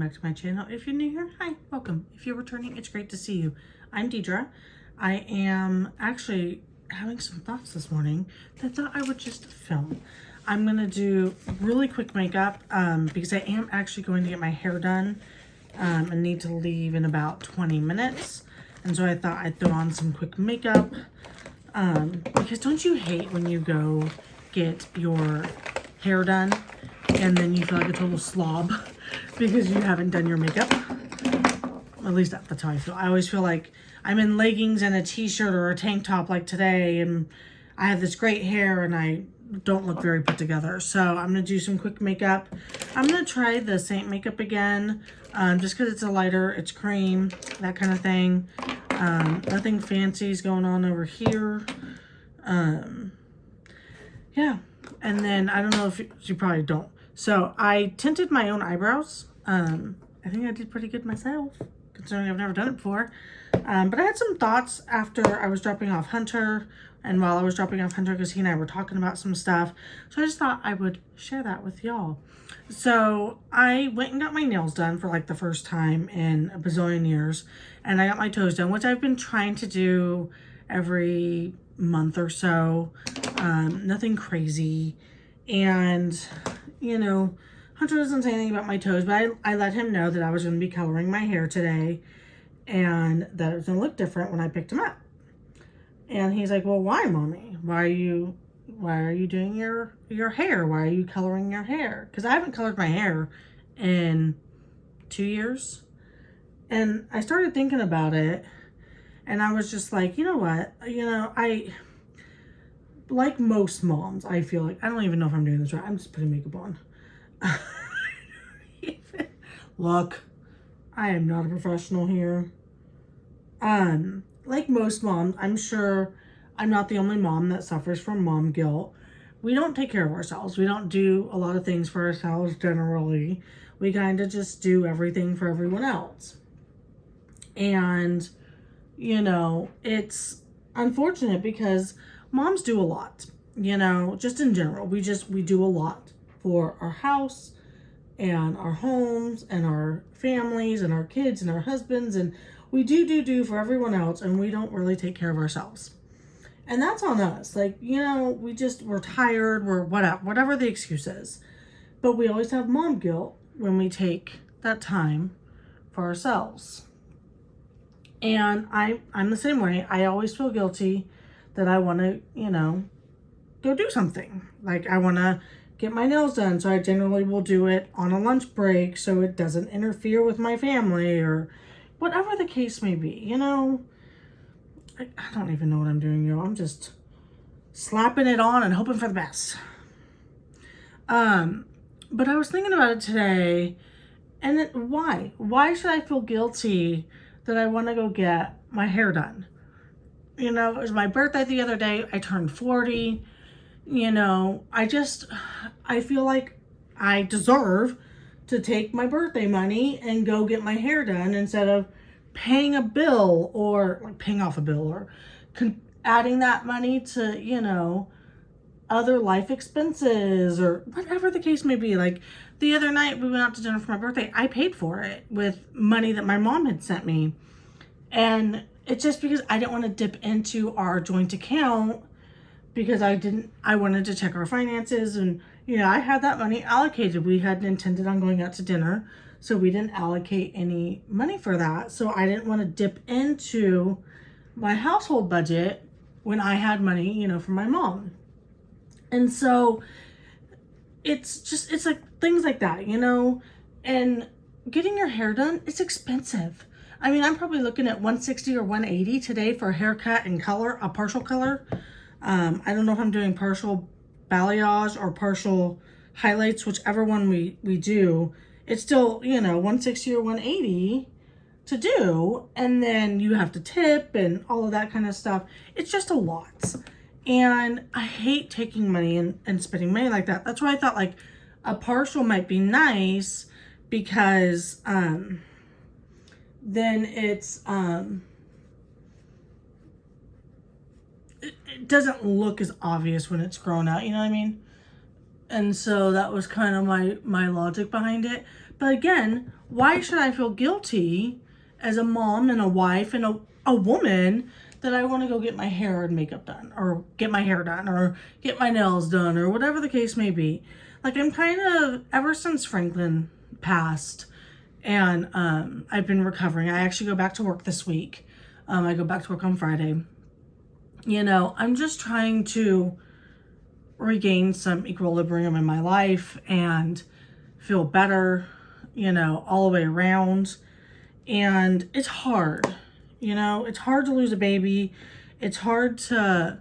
back to my channel. If you're new here, hi, welcome. If you're returning, it's great to see you. I'm Deidre. I am actually having some thoughts this morning that I thought I would just film. I'm gonna do really quick makeup because I am actually going to get my hair done and need to leave in about 20 minutes. And so I thought I'd throw on some quick makeup because don't you hate when you go get your hair done and then you feel like a total slob because you haven't done your makeup? At least that's how I feel. I always feel like I'm in leggings and a t-shirt or a tank top like today, and I have this great hair and I don't look very put together. So I'm gonna do some quick makeup. I'm gonna try the Saint makeup again, just because it's a lighter, it's cream, that kind of thing. Nothing fancy is going on over here. Yeah, and then I don't know if you probably don't. So I tinted my own eyebrows. I think I did pretty good myself, considering I've never done it before. But I had some thoughts after I was dropping off Hunter, and while I was dropping off Hunter, because he and I were talking about some stuff. So I just thought I would share that with y'all. So I went and got my nails done for like the first time in a bazillion years. And I got my toes done, which I've been trying to do every month or so. Nothing crazy. And, you know, Hunter doesn't say anything about my toes, but I let him know that I was going to be coloring my hair today and that it was going to look different when I picked him up. And he's like, well, why, Mommy? Why are you doing your hair? Why are you coloring your hair? Because I haven't colored my hair in 2 years. And I started thinking about it, and I was just like, you know what? You know, like most moms, I feel like, I don't even know if I'm doing this right. I'm just putting makeup on. Look, I am not a professional here. Like most moms, I'm sure I'm not the only mom that suffers from mom guilt. We don't take care of ourselves. We don't do a lot of things for ourselves generally. We kind of just do everything for everyone else. And, you know, it's unfortunate because moms do a lot, you know, just in general. We do a lot for our house and our homes and our families and our kids and our husbands, and we do for everyone else, and we don't really take care of ourselves. And that's on us. Like, you know, we're tired, we're whatever the excuse is. But we always have mom guilt when we take that time for ourselves. And I'm the same way. I always feel guilty that I want to, you know, go do something. Like, I want to get my nails done, so I generally will do it on a lunch break so it doesn't interfere with my family or whatever the case may be, you know. I don't even know what I'm doing, y'all. I'm just slapping it on and hoping for the best. But I was thinking about it today, and why? Why should I feel guilty that I want to go get my hair done? You know, it was my birthday the other day. I turned 40. You know, I feel like I deserve to take my birthday money and go get my hair done instead of paying a bill or like paying off a bill or adding that money to, you know, other life expenses or whatever the case may be. Like the other night we went out to dinner for my birthday. I paid for it with money that my mom had sent me. And it's just because I didn't want to dip into our joint account because I wanted to check our finances, and, you know, I had that money allocated. We hadn't intended on going out to dinner, so we didn't allocate any money for that. So I didn't want to dip into my household budget when I had money, you know, from my mom. And so it's like things like that, you know, and getting your hair done, it's expensive. I mean, I'm probably looking at $160 or $180 today for a haircut and color, a partial color. I don't know if I'm doing partial balayage or partial highlights, whichever one we do. It's still, you know, $160 or $180 to do. And then you have to tip and all of that kind of stuff. It's just a lot. And I hate taking money and spending money like that. That's why I thought like a partial might be nice because then it's it doesn't look as obvious when it's grown out, you know what I mean? And so that was kind of my logic behind it. But again, why should I feel guilty as a mom and a wife and a woman that I want to go get my hair and makeup done, or get my hair done, or get my nails done, or whatever the case may be? Like, I'm kind of, ever since Franklin passed, and I've been recovering. I actually go back to work this week. I go back to work on Friday. You know, I'm just trying to regain some equilibrium in my life and feel better, you know, all the way around. And it's hard, you know, it's hard to lose a baby. It's hard to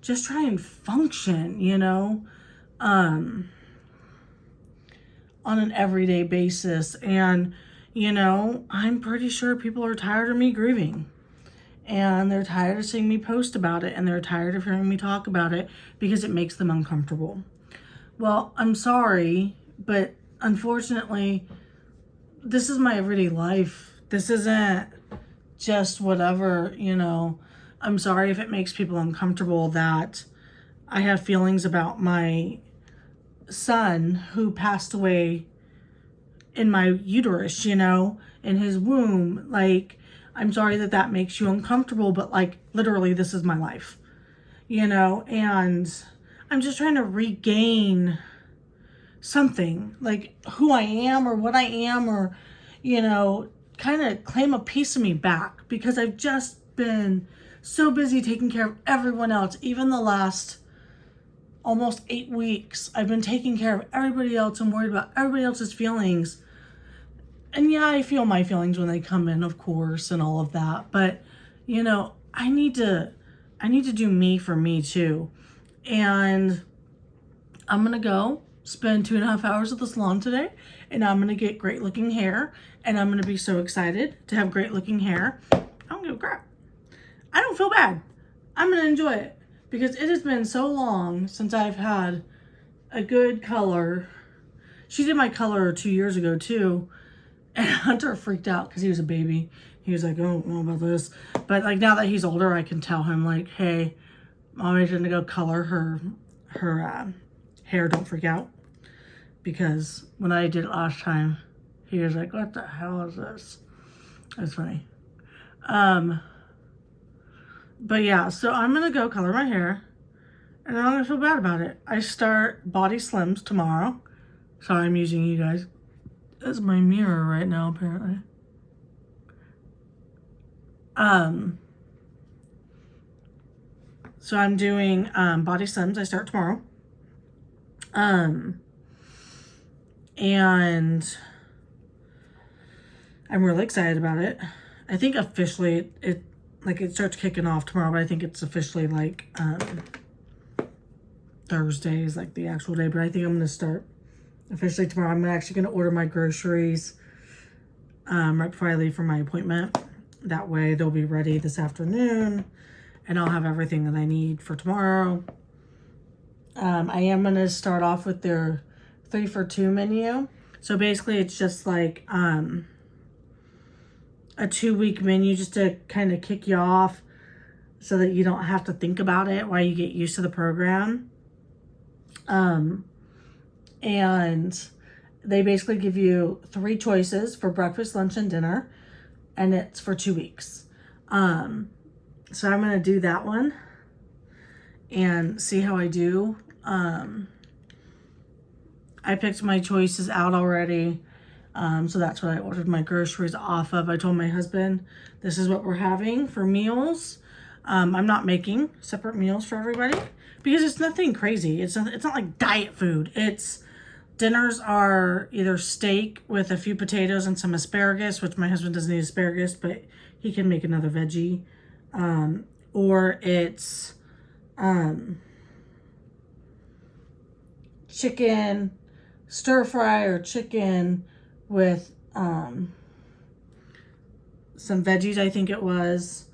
just try and function, you know, on an everyday basis. And, you know, I'm pretty sure people are tired of me grieving. And they're tired of seeing me post about it. And they're tired of hearing me talk about it because it makes them uncomfortable. Well, I'm sorry, but unfortunately, this is my everyday life. This isn't just whatever, you know. I'm sorry if it makes people uncomfortable that I have feelings about my son who passed away in my uterus, you know, in his womb. Like, I'm sorry that that makes you uncomfortable, but like, literally, this is my life, you know, and I'm just trying to regain something, like who I am or what I am, or, you know, kind of claim a piece of me back, because I've just been so busy taking care of everyone else. Even the last almost 8 weeks, I've been taking care of everybody else and worried about everybody else's feelings. And yeah, I feel my feelings when they come in, of course, and all of that. But, you know, I need to do me for me too. And I'm going to go spend 2.5 hours at the salon today, and I'm going to get great looking hair, and I'm going to be so excited to have great looking hair. I don't give a crap. I don't feel bad. I'm going to enjoy it, because it has been so long since I've had a good color. She did my color 2 years ago too, and Hunter freaked out because he was a baby. He was like, oh, I don't know about this. But like, now that he's older, I can tell him like, hey, Mommy's gonna go color her hair. Don't freak out. Because when I did it last time, he was like, what the hell is this? That's funny. But yeah, so I'm gonna go color my hair, and I'm not gonna feel bad about it. I start Body Slims tomorrow. Sorry, I'm using you guys as my mirror right now, apparently. So I'm doing Body Slims. I start tomorrow. And I'm really excited about it. I think officially it starts kicking off tomorrow, but I think it's officially like Thursday is like the actual day. But I think I'm gonna start officially tomorrow. I'm actually gonna order my groceries right before I leave for my appointment. That way they'll be ready this afternoon, and I'll have everything that I need for tomorrow. I am gonna start off with their 3 for $2 menu. So basically it's just like a 2-week menu, just to kind of kick you off so that you don't have to think about it while you get used to the program. And they basically give you 3 choices for breakfast, lunch, and dinner, and it's for 2 weeks. So I'm gonna do that one and see how I do. I picked my choices out already. So that's what I ordered my groceries off of. I told my husband, this is what we're having for meals. I'm not making separate meals for everybody because it's nothing crazy. It's not like diet food. Dinners are either steak with a few potatoes and some asparagus, which my husband doesn't eat asparagus, but he can make another veggie. Or it's chicken stir fry, or chicken with some veggies, I think it was.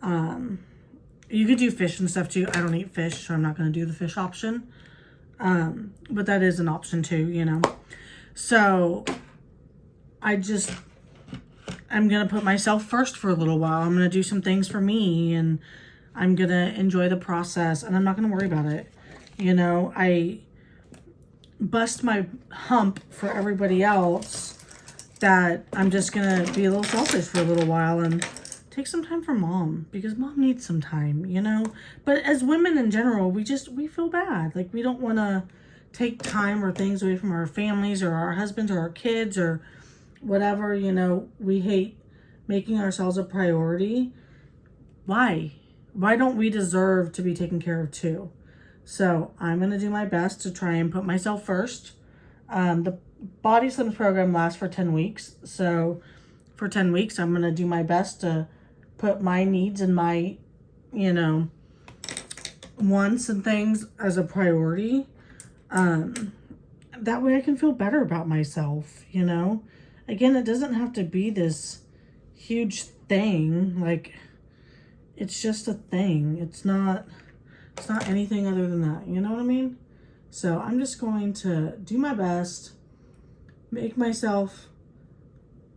You could do fish and stuff too. I don't eat fish, so I'm not going to do the fish option. But that is an option too, you know. So I'm going to put myself first for a little while. I'm going to do some things for me, and I'm going to enjoy the process, and I'm not going to worry about it. You know, I bust my hump for everybody else that I'm just going to be a little selfish for a little while and take some time for mom, because mom needs some time, you know? But as women in general, we feel bad. Like, we don't want to take time or things away from our families or our husbands or our kids or whatever, you know. We hate making ourselves a priority. Why? Why don't we deserve to be taken care of too? So I'm going to do my best to try and put myself first. The Body Slims program lasts for 10 weeks. So for 10 weeks, I'm going to do my best to put my needs and my, you know, wants and things as a priority. That way I can feel better about myself, you know. Again, it doesn't have to be this huge thing. Like, it's just a thing. It's not anything other than that. You know what I mean? So I'm just going to do my best, make myself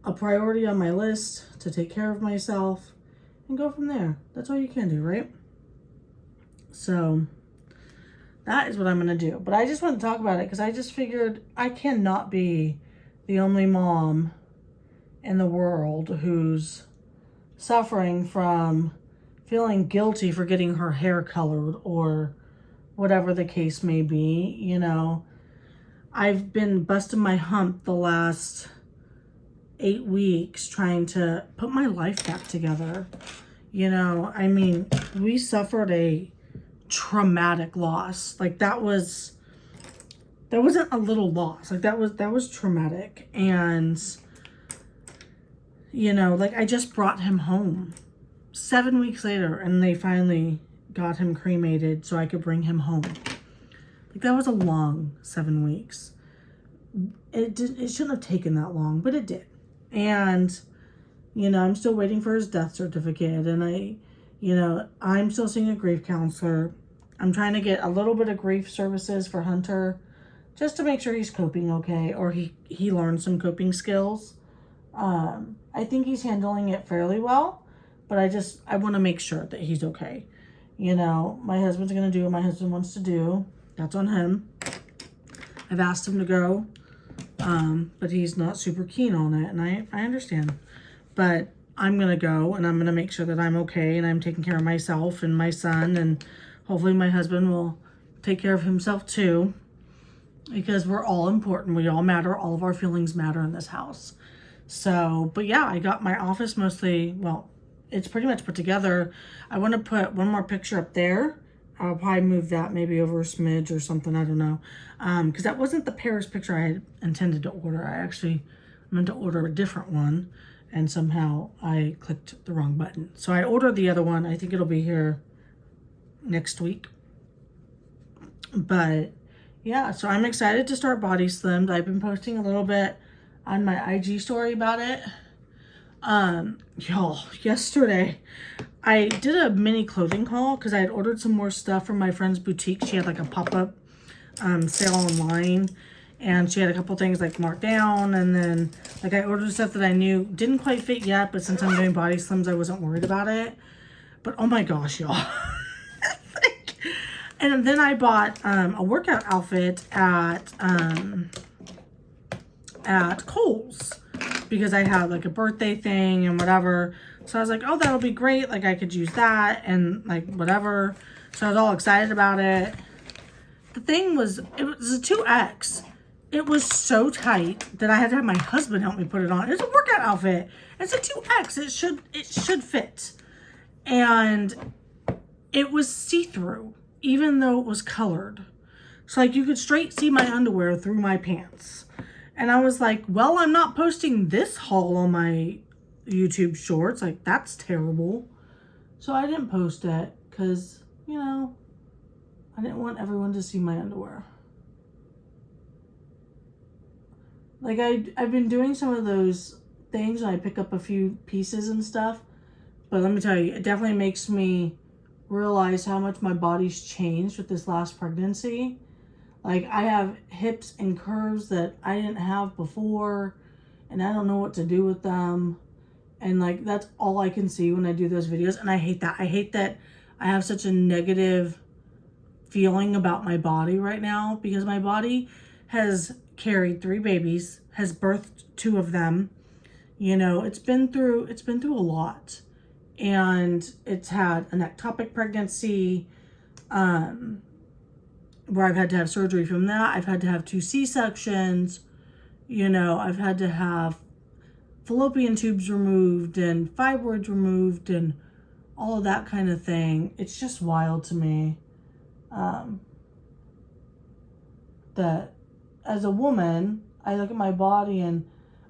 a priority on my list to take care of myself, and go from there. That's all you can do, right? So that is what I'm going to do. But I just want to talk about it because I just figured I cannot be the only mom in the world who's suffering from feeling guilty for getting her hair colored or whatever the case may be. You know, I've been busting my hump the last 8 weeks trying to put my life back together. You know, I mean, we suffered a traumatic loss. Like, that wasn't a little loss. Like, that was traumatic. And, you know, like, I just brought him home 7 weeks later, and they finally got him cremated so I could bring him home. Like, that was a long 7 weeks. It shouldn't have taken that long, but it did. And, you know, I'm still waiting for his death certificate, and I'm still seeing a grief counselor. I'm trying to get a little bit of grief services for Hunter just to make sure he's coping okay, or he learned some coping skills. I think he's handling it fairly well, but I want to make sure that he's okay. You know, my husband's going to do what my husband wants to do. That's on him. I've asked him to go, but he's not super keen on it, and I understand. But I'm going to go, and I'm going to make sure that I'm okay, and I'm taking care of myself and my son, and hopefully my husband will take care of himself too, because we're all important. We all matter. All of our feelings matter in this house. So, but yeah, I got my office mostly, well, it's pretty much put together. I want to put one more picture up there. I'll probably move that maybe over a smidge or something. I don't know. Because that wasn't the Paris picture I had intended to order. I actually meant to order a different one, and somehow I clicked the wrong button. So I ordered the other one. I think it'll be here next week. But yeah, so I'm excited to start Body Slimmed. I've been posting a little bit on my IG story about it. Y'all, yesterday I did a mini clothing haul because I had ordered some more stuff from my friend's boutique. She had like a pop-up sale online, and she had a couple things like marked down, and then like I ordered stuff that I knew didn't quite fit yet, but since I'm doing Body Slims, I wasn't worried about it. But oh my gosh, y'all. And then I bought a workout outfit at Kohl's, because I had like a birthday thing and whatever. So I was like, oh, that'll be great. Like, I could use that and like whatever. So I was all excited about it. The thing was, it was a 2X. It was so tight that I had to have my husband help me put it on. It's a workout outfit. It's a 2X. It should fit. And it was see-through, even though it was colored. So like, you could straight see my underwear through my pants. And I was like, well, I'm not posting this haul on my YouTube shorts. Like, that's terrible. So I didn't post it because, you know, I didn't want everyone to see my underwear. Like, I've been doing some of those things when I pick up a few pieces and stuff. But let me tell you, it definitely makes me realize how much my body's changed with this last pregnancy. Like, I have hips and curves that I didn't have before, and I don't know what to do with them. And like, that's all I can see when I do those videos. And I hate that. I hate that I have such a negative feeling about my body right now, because my body has carried 3 babies, has birthed 2 of them. You know, it's been through a lot. And it's had an ectopic pregnancy, where I've had to have surgery from that. I've had to have 2 C-sections. You know, I've had to have fallopian tubes removed and fibroids removed and all of that kind of thing. It's just wild to me that as a woman, I look at my body and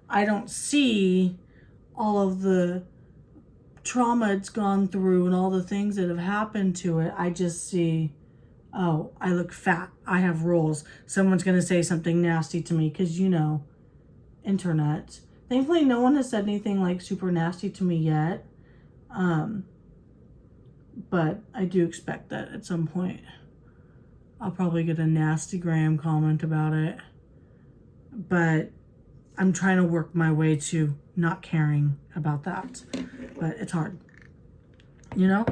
I don't see all of the trauma it's gone through and all the things that have happened to it. I just see, oh, I look fat. I have rolls. Someone's going to say something nasty to me because, you know, internet. Thankfully, no one has said anything like super nasty to me yet. But I do expect that at some point I'll probably get a nasty Graham comment about it. But I'm trying to work my way to not caring about that. But it's hard. You know?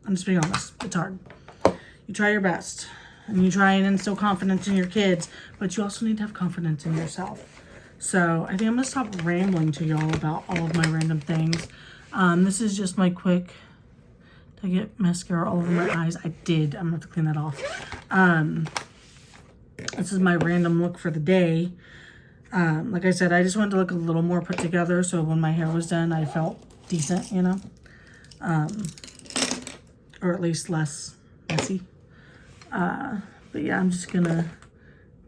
I'm just being honest. It's hard. You try your best. And you try and instill confidence in your kids. But you also need to have confidence in yourself. So I think I'm going to stop rambling to y'all about all of my random things. This is just my quick... Did I get mascara all over my eyes? I did. I'm going to have to clean that off. This is my random look for the day. Like I said, I just wanted to look a little more put together. So when my hair was done, I felt decent, you know. Or at least less messy. But yeah, I'm just going to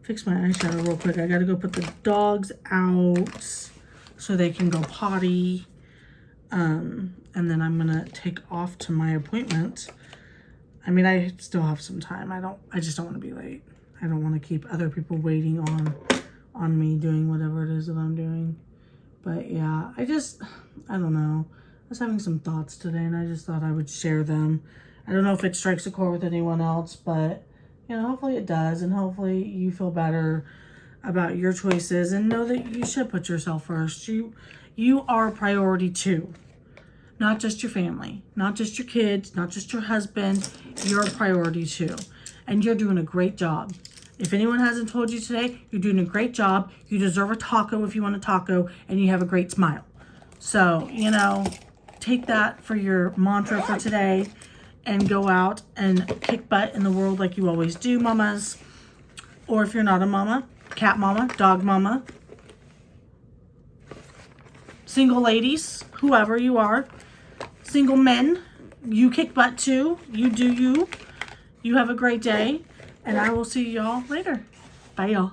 fix my eyeshadow real quick. I got to go put the dogs out so they can go potty. And then I'm gonna take off to my appointment. I mean, I still have some time. I just don't want to be late. I don't want to keep other people waiting on me doing whatever it is that I'm doing. But yeah, I don't know. I was having some thoughts today and I just thought I would share them. I don't know if it strikes a chord with anyone else, but you know, hopefully it does. And hopefully you feel better about your choices and know that you should put yourself first. You are a priority too. Not just your family, not just your kids, not just your husband. You're a priority too. And you're doing a great job. If anyone hasn't told you today, you're doing a great job. You deserve a taco if you want a taco, and you have a great smile. So, you know, take that for your mantra for today and go out and kick butt in the world like you always do, mamas. Or if you're not a mama, cat mama, dog mama, single ladies, whoever you are, single men, you kick butt too. You do you. You have a great day, and I will see y'all later. Bye, y'all.